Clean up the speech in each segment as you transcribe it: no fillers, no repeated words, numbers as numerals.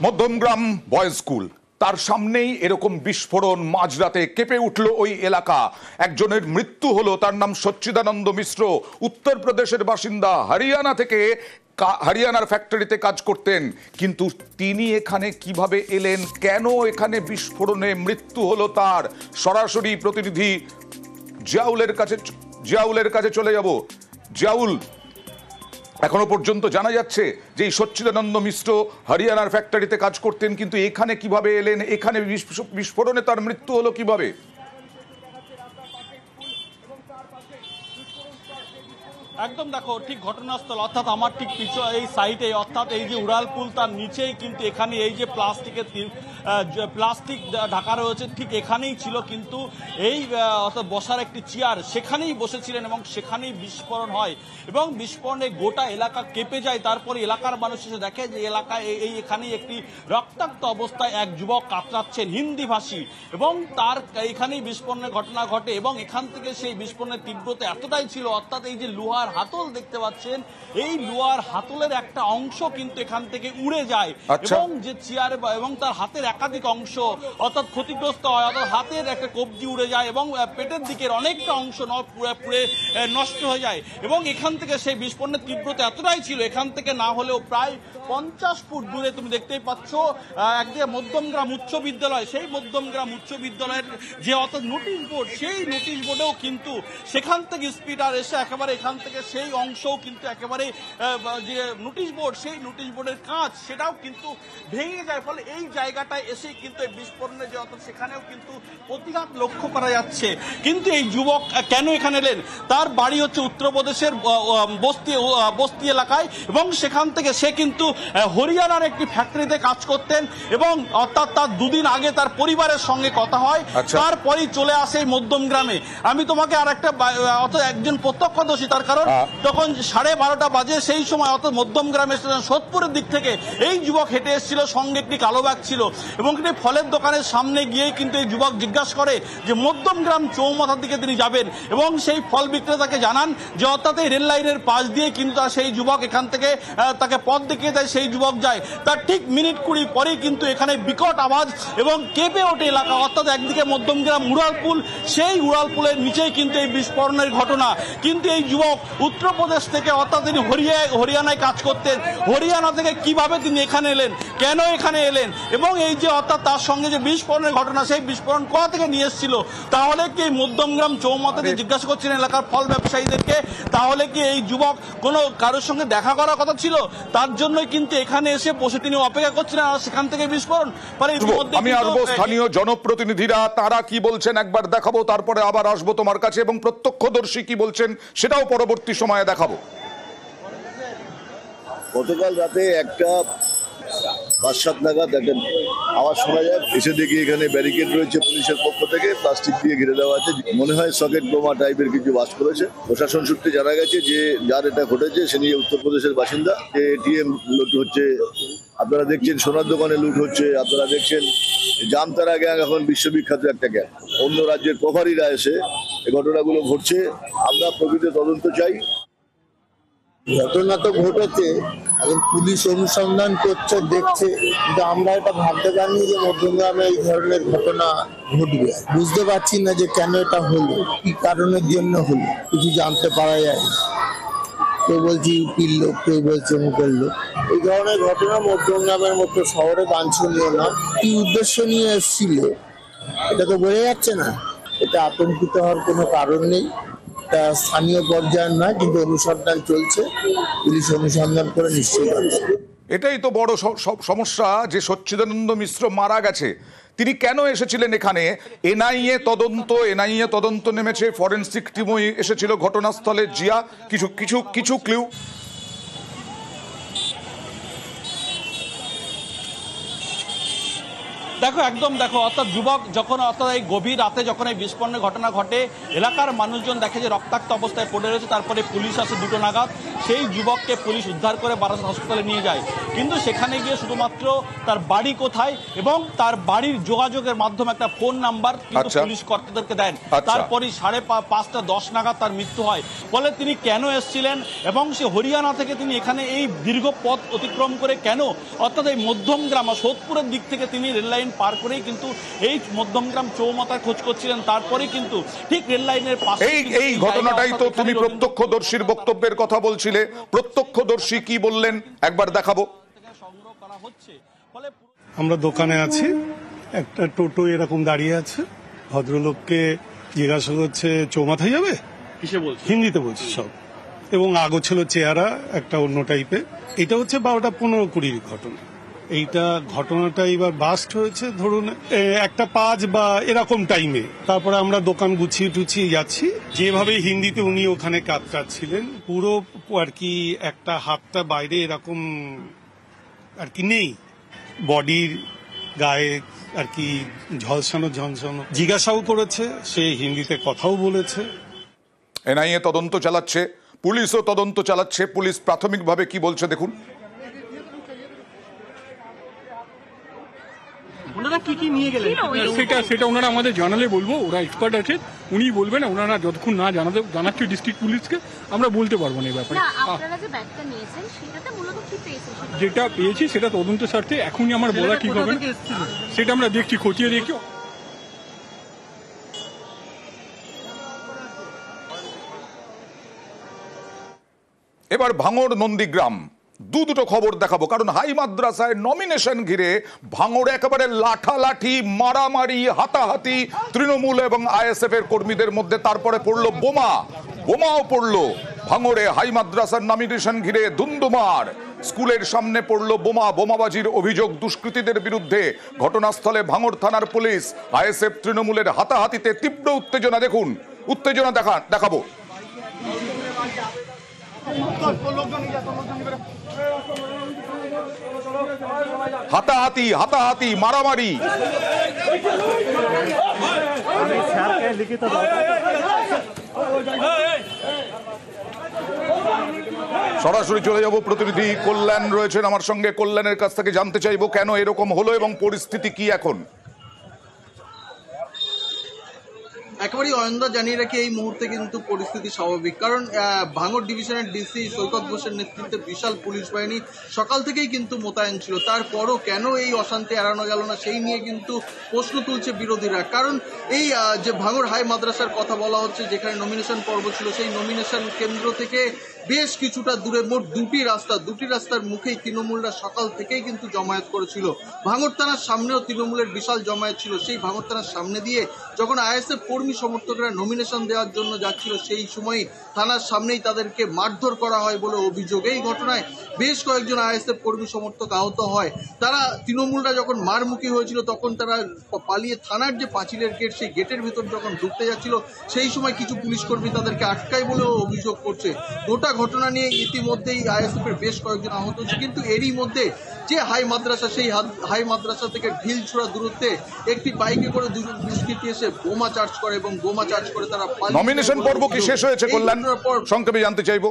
Madhyamgram boys school, তার সামনেই এরকম বিস্ফোরণ, মাঝরাতে কেঁপে উঠল ওই এলাকা। একজনের মৃত্যু হলো, তার নাম সচ্চিদানন্দ মিশ্র, উত্তরপ্রদেশের বাসিন্দা, হরিয়ানার ফ্যাক্টরিতে কাজ করতেন। কিন্তু তিনি এখানে কিভাবে এলেন, কেন এখানে বিস্ফোরণে মৃত্যু হলো তার, সরাসরি প্রতিনিধি জিয়াউলের কাছে চলে যাব। জিয়াউল, এখনো পর্যন্ত জানা যাচ্ছে যে এই সচ্চিদানন্দ মিশ্র হরিয়ানার ফ্যাক্টরিতে কাজ করতেন, কিন্তু এখানে কিভাবে এলেন, এখানে বিস্ফোরণে তার মৃত্যু হলো কিভাবে? একদম দেখো, ঠিক ঘটনাস্থল অর্থাৎ আমার ঠিক পিছু এই সাইডে, অর্থাৎ এই যে উড়ালপুল তার নিচেই কিন্তু এখানে এই যে প্লাস্টিক ঢাকা রয়েছে, ঠিক এখানেই ছিল কিন্তু এই অর্থাৎ বসার একটি চেয়ার, সেখানেই বসেছিলেন এবং সেখানেই বিস্ফোরণ হয় এবং বিস্ফোরণে গোটা এলাকা কেঁপে যায়। তারপরে এলাকার মানুষ এসে দেখে যে এলাকায় এখানেই একটি রক্তাক্ত অবস্থায় এক যুবক কাতরাচ্ছেন, হিন্দিভাষী, এবং তার এখানেই বিস্ফোরণের ঘটনা ঘটে এবং এখান থেকে সেই বিস্ফোরণের তীব্রতা এতটাই ছিল, অর্থাৎ এই যে লোহার হাতল দেখতে পাচ্ছেন, এই লোহার হাতলের একটা অংশ কিন্তু এখান থেকে উড়ে যায় এবং যে চেয়ার এবং তার হাতের একাধিক অংশ অর্থাৎ ক্ষতিগ্রস্ত হয়, অর্থাৎ হাতের একটা কবজি উড়ে যায় এবং পেটের দিকের অনেকটা অংশ পুড়ে নষ্ট হয়ে যায় এবং এখান থেকে সেই বিস্ফোরণের তীব্রতা এতটাই ছিল, এখান থেকে না হলেও প্রায় 50 ফুট দূরে তুমি দেখতেই পাচ্ছ একদিকে মধ্যমগ্রাম উচ্চ বিদ্যালয়, সেই মধ্যমগ্রাম উচ্চ বিদ্যালয়ের যে অর্থাৎ নোটিশ বোর্ড, সেই নোটিশ বোর্ডেও কিন্তু সেখান থেকে স্পিডার এসে একেবারে এখান থেকে সেই অংশও কিন্তু একেবারে যে নোটিশ বোর্ড, সেই নোটিশ বোর্ডের কাঁচ সেটাও কিন্তু ভেঙে যায়। ফলে এই জায়গাটায় এসে কিন্তু এই বিস্ফোরণের যে অর্থাৎ সেখানেও কিন্তু প্রতিঘাত লক্ষ্য করা যাচ্ছে। কিন্তু এই যুবক কেন এখানে এলেন, তার বাড়ি হচ্ছে উত্তরপ্রদেশের বস্তি এলাকায় এবং সেখান থেকে সে কিন্তু হরিয়ানার একটি ফ্যাক্টরিতে কাজ করতেন এবং অর্থাৎ তার দুদিন আগে তার পরিবারের সঙ্গে কথা হয়, তারপরেই চলে আসে এই মধ্যমগ্রামে। আমি তোমাকে আর একটা অর্থাৎ একজন প্রত্যক্ষদর্শী, তার কারণ তখন 12:30 বাজে, সেই সময় অর্থাৎ মধ্যমগ্রামে সোদপুরের দিক থেকে এই যুবক হেঁটে এসেছিল, সঙ্গে একটি কালো ব্যাগ ছিল এবং একটি ফলের দোকানের সামনে গিয়েই কিন্তু এই যুবক জিজ্ঞাসা করে যে মধ্যমগ্রাম চৌমাথার দিকে তিনি যাবেন এবং সেই ফল বিক্রেতাকে জানান যে অর্থাৎ এই রেল লাইনের পাশ দিয়ে কিন্তু সেই যুবক এখান থেকে তাকে পথ দেখিয়ে দেয়, সেই যুবক যায়। তার ঠিক মিনিট 20 পরেই কিন্তু এখানে বিকট আওয়াজ এবং কেঁপে ওঠে এলাকা, অর্থাৎ একদিকে মধ্যমগ্রাম উড়ালপুল, সেই উড়ালপুলের নিচেই কিন্তু এই বিস্ফোরণের ঘটনা। কিন্তু এই যুবক উত্তরপ্রদেশ থেকে, অর্থাৎ তিনি হরিয়ানায় কাজ করতেন, হরিয়ানা থেকে কিভাবে তিনি এখানে এলেন, কেন এখানে এলেন এবং এই যে অর্থাৎ তার সঙ্গে যে বিস্ফোরণের ঘটনা, সেই বিস্ফোরণ কোথা থেকে নিয়ে এসেছিল, তাহলে কি এই মধ্যমগ্রাম চৌমাথাতে জিজ্ঞাসা করছেন এলাকার ফল ব্যবসায়ীদেরকে, তাহলে কি এই যুবক কোনো কারোর সঙ্গে দেখা করার কথা ছিল, তার জন্যই কিন্তু এখানে এসে বসে তিনি অপেক্ষা করছিলেন আর সেখান থেকে বিস্ফোরণ। আমি আসবো স্থানীয় জনপ্রতিনিধিরা, তারা কি বলছেন একবার দেখাবো, তারপরে আবার আসবো তোমার কাছে এবং প্রত্যক্ষদর্শী কি বলছেন সেটাও পরবর্তী সময়ে দেখাবো। গতকাল রাতে 1:05 নাগাদ একটা আওয়াজ শোনা যায়, এসে দেখি এখানে ব্যারিকেড রয়েছে পুলিশের পক্ষ থেকে, প্লাস্টিক দিয়ে ঘিরে দেওয়া আছে, মনে হয় সকেট বোমা টাইপের কিছু বাস করেছে। প্রশাসন সূত্রে জানা গেছে যে যার এটা ঘটেছে সে নিয়ে উত্তরপ্রদেশের বাসিন্দা, যে এটিএম লুট হচ্ছে, আপনারা দেখছেন সোনার দোকানে লুট হচ্ছে, আপনারা দেখছেন জামতারা গ্যাং এখন বিশ্ববিখ্যাত একটা গ্যাং, অন্য রাজ্যের প্রভারীরা এসে এই ঘটনাগুলো ঘটছে। আমরা প্রকৃত তদন্ত চাই। ঘটনা তো ঘটেছে, এখন পুলিশ অনুসন্ধান করছে, দেখছে, কিন্তু আমরা এটা ভাবতে পারিনি যে মধ্যমগ্রামে এই ধরনের ঘটনা ঘটবে। বুঝতে পারছি না যে কেন এটা হলো, কি কারণের জন্য হলো, কিছু জানতে পারা যায় না। কেউ বলছে ইউপির লোক, কেউ বলছে মুখের লোক। এই ধরনের ঘটনা মধ্যমগ্রামের মতো শহরে বাঞ্ছনীয় না। কি উদ্দেশ্য নিয়ে এসেছিল এটা তো বোঝা যাচ্ছে না। এটা আতঙ্কিত হওয়ার কোনো কারণ নেই, স্থানীয় পর্যায়ে নয়, কিন্তু অনুসন্ধান চলছে, পুলিশ অনুসন্ধান করে নিশ্চয়ই পাচ্ছে। এটাই তো বড় সমস্যা যে সচ্চিদানন্দ মিশ্র মারা গেছে, তিনি কেন এসেছিলেন এখানে? এনআইএ তদন্ত নেমেছে, ফরেনসিক টিমও এসেছিল ঘটনাস্থলে। জিয়া, কিছু ক্লু? দেখো একদম দেখো, অর্থাৎ যুবক যখন অর্থাৎ এই গভীর রাতে যখন এই বিস্ফোরণের ঘটনা ঘটে, এলাকার মানুষজন দেখে যে রক্তাক্ত অবস্থায় পড়ে রয়েছে, তারপরে পুলিশ আসে 2টো নাগাদ, সেই যুবককে পুলিশ উদ্ধার করে বারাসাত হাসপাতালে নিয়ে যায়। কিন্তু সেখানে গিয়ে শুধুমাত্র তার বাড়ি কোথায় এবং তার বাড়ির যোগাযোগের মাধ্যমে একটা ফোন নাম্বার কিন্তু পুলিশ কর্তাদেরকে দেন। তারপরই 5:30 নাগাদ তার মৃত্যু হয়। ফলে তিনি কেন এসেছিলেন এবং সে হরিয়ানা থেকে তিনি এখানে এই দীর্ঘ পথ অতিক্রম করে কেন, অর্থাৎ এই মধ্যমগ্রাম সোদপুরের দিক থেকে তিনি রেললাইন পার করেই কিন্তু এই মধ্যমগ্রাম চৌমাথার খোঁজ করছিলেন। তারপরেই কিন্তু ঠিক রেল লাইনের পাশে এই ঘটনাটাই তো তুমি প্রত্যক্ষদর্শীর বক্তব্যের কথা বলছিলে। প্রত্যক্ষদর্শী কি বললেন একবার দেখাবো। সংগ্রহ করা হচ্ছে। ফলে আমরা দোকানে আছি, একটা টোটো এরকম দাঁড়িয়ে আছে, ভদ্রলোককে জিজ্ঞাসা করছে চৌমাথায় যাবে, কিসে বলছে, হিন্দিতে বলছে সব, এবং আগো ছিল চেহারা একটা অন্য টাইপের। এটা হচ্ছে 12:15-20 ঘটনা। এইটা ঘটনাটা এবার বাস্ট হয়েছে ধরুন 1:05 বা এরকম টাইমে। তারপরে আমরা দোকান গুছিয়ে টুছিয়ে যাচ্ছি, যেভাবে হিন্দিতে উনি ওখানে কাঁদছিলেন, পুরো আর কি একটা হাতটা বাইরে এরকম আর কি নেই, বডির গায়ে আর কি ঝলসানো ঝলসানো। জিজ্ঞাসাও করেছে, সে হিন্দিতে কথাও বলেছে। এনআইএ তদন্ত চালাচ্ছে, পুলিশও তদন্ত চালাচ্ছে। পুলিশ প্রাথমিকভাবে কি বলছে দেখুন। ওনারা কি নিয়ে গেলেন সেটা ওনারা আমাদের জানালে বলবো, ওরা এক্সপার্ট আছে, উনি বলবেন। ওনারা যতক্ষণ না জানাচ্ছে ডিস্ট্রিক্ট পুলিশকে, আমরা বলতে পারবো না এই ব্যাপারে। যেটা পেয়েছি সেটা তদন্ত স্বার্থে এখনই আমার বলা ঠিক হবে না, সেটা আমরা দেখছি, খতিয়ে দেখি। এবার ভাঙড় নন্দীগ্রাম দুটো খবর দেখাবো, কারণ হাই মাদ্রাসায় নমিনেশন ঘিরে ভাঙড়ে একেবারে লাঠালাঠি, মারামারি, হাতাহাতি তৃণমূল এবং আইএসএফ এর কর্মীদের মধ্যে। তারপরে পড়লো বোমাও পড়লো ভাঙড়ে। হাই মাদ্রাসার নমিনেশন ঘিরে দুন্দুমার, স্কুলের সামনে পড়লো বোমাবাজির অভিযোগ দুষ্কৃতীদের বিরুদ্ধে। ঘটনাস্থলে ভাঙড় থানার পুলিশ। আইএসএফ তৃণমূলের হাতাহাতিতে তীব্র উত্তেজনা। দেখুন, উত্তেজনা দেখাবো। হাতাহাতি মারামারি। সরাসরি চলে যাব, প্রতিনিধি কল্যাণ রয়েছেন আমার সঙ্গে। কল্যাণের কাছ থেকে জানতে চাইবো কেন এরকম হলো এবং পরিস্থিতি কি এখন। একেবারেই অয়নদা জানিয়ে রাখি, এই মুহূর্তে কিন্তু পরিস্থিতি স্বাভাবিক, কারণ ভাঙড় ডিভিশনের ডিসি সৈকত ঘোষের নেতৃত্বে বিশাল পুলিশ বাহিনী সকাল থেকেই কিন্তু মোতায়েন ছিল। তারপরও কেন এই অশান্তি এড়ানো গেল না, সেই নিয়ে কিন্তু প্রশ্ন তুলছে বিরোধীরা। কারণ এই যে ভাঙড় হাই মাদ্রাসার কথা বলা হচ্ছে, যেখানে নমিনেশন পর্ব ছিল, সেই নমিনেশন কেন্দ্র থেকে বেশ কিছুটা দূরে মোট দুটি রাস্তার মুখেই তৃণমূলরা সকাল থেকেই কিন্তু জমায়েত করেছিল। ভাঙড় থানার সামনেও তৃণমূলের বিশাল জমায়েত ছিল। সেই ভাঙড় থানার সামনে দিয়ে যখন আইএসএফ কর্মী সমর্থকরা নমিনেশন দেওয়ার জন্য যাচ্ছিল, সেই সময় থানার সামনেই তাদেরকে মারধর করা হয় বলে অভিযোগ। এই ঘটনায় বেশ কয়েকজন আইএসএফ কর্মী সমর্থক আহত হয়। তারা তৃণমূলরা যখন মারমুখী হয়েছিল, তখন তারা পালিয়ে থানার যে পাঁচিলের গেট, সেই গেটের ভিতর যখন ঢুকতে যাচ্ছিল, সেই সময় কিছু পুলিশ কর্মী তাদেরকে আটকায় বলেও অভিযোগ করছে। গোটা ঘটনা নিয়ে ইতিমধ্যেই আইএসএফ এর বেশ কয়েকজন আহত হয়েছে। কিন্তু এরই মধ্যে যে হাই মাদ্রাসা, সেই হাই মাদ্রাসা থেকে ঢিল ছোড়া দূরত্বে একটি বাইকে করে দুজন দুষ্কৃতী এসে বোমা চার্জ করে এবং বোমা চার্জ করে তারা নমিনেশন পর্ব কি শেষ হয়েছে কল্যাণ, সংক্ষেপে জানতে চাইবো।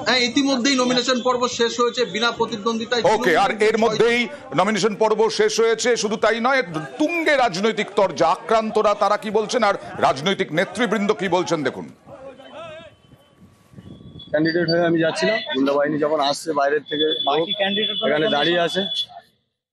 হ্যাঁ, ইতিমধ্যেই নমিনেশন পর্ব শেষ হয়েছে বিনা প্রতিদ্বন্দ্বিতায়। ওকে, আর এর মধ্যেই নমিনেশন পর্ব শেষ হয়েছে। শুধু তাই নয়, তুঙ্গে রাজনৈতিক তরজা। আক্রান্তরা তারা কি বলছেন আর রাজনৈতিক নেতৃবৃন্দ কি বলছেন দেখুন। ক্যান্ডিডেট হয়ে আমি যাচ্ছিলাম, গুন্ডা বাহিনী যখন আসছে বাইরের থেকে এখানে দাঁড়িয়ে আছে,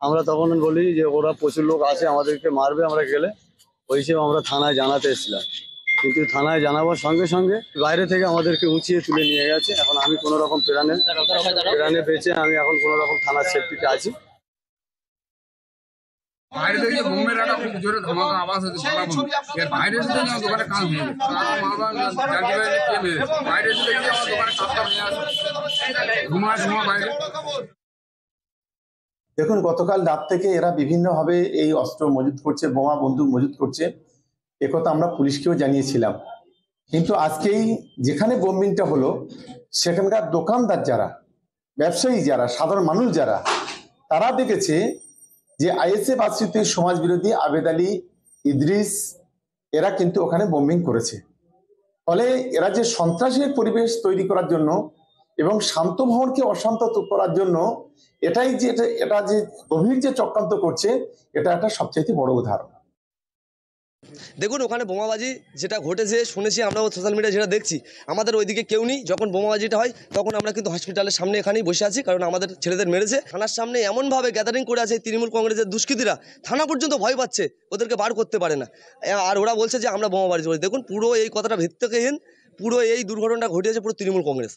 আমরা তখন বলি যে ওরা প্রচুর লোক আছে, আমাদেরকে মারবে আমরা গেলে, ওই হিসেবে আমরা থানায় জানাতে এসেছিলাম। কিন্তু থানায় জানাবার সঙ্গে সঙ্গে বাইরে থেকে আমাদেরকে উঁচিয়ে তুলে নিয়ে গেছে। এখন আমি কোনো রকম প্রাণে বেঁচে আমি এখন কোনো রকম থানার সেফটিতে আছি। বাইরে থেকে বোমের একটা খুব জোরে ধামাকা আওয়াজ হচ্ছে, বাইরে এসে দেখি আমার দোকানে কাজ ভেঙে বাইরে এসে দেখি আমার দোকানে কাজটা ভেঙে আছে, ধোঁয়া বাইরে। দেখুন, গতকাল রাত থেকে এরা বিভিন্নভাবে এই অস্ত্র মজুত করছে, বোমা বন্দুক মজুত করছে, একথা আমরা পুলিশকেও জানিয়েছিলাম। কিন্তু আজকেই যেখানে বোমবিংটা হলো, সেখানকার দোকানদার যারা, ব্যবসায়ী যারা, সাধারণ মানুষ যারা, তারা দেখেছে যে আইএসএফ আশ্রিত সমাজ বিরোধী আবেদ আলী, ইদ্রিস এরা কিন্তু ওখানে বোম্বিং করেছে। ফলে এরা যে সন্ত্রাসের পরিবেশ তৈরি করার জন্য এবং শান্ত ভবনকে অশান্ত করার জন্য এটা যে গভীর যে চক্রান্ত করছে, এটা একটা সবচেয়ে বড় উদাহরণ। দেখুন, ওখানে বোমাবাজি যেটা ঘটেছে শুনেছি, আমরা সোশ্যাল মিডিয়ায় যেটা দেখছি, আমাদের ওইদিকে কেউ নেই। যখন বোমাবাজিটা হয় তখন আমরা কিন্তু হসপিটালের সামনে এখানেই বসে আছি, কারণ আমাদের ছেলেদের মেরেছে। থানার সামনে এমনভাবে গ্যাদারিং করে আছে তৃণমূল কংগ্রেসের দুষ্কৃতীরা, থানা পর্যন্ত ভয় পাচ্ছে, ওদেরকে বার করতে পারে না। আর ওরা বলছে যে আমরা বোমাবাজি করি। দেখুন, পুরো এই কথাটা ভিত্তিহীন। পুরো এই দুর্ঘটনাটা ঘটিয়েছে পুরো তৃণমূল কংগ্রেস।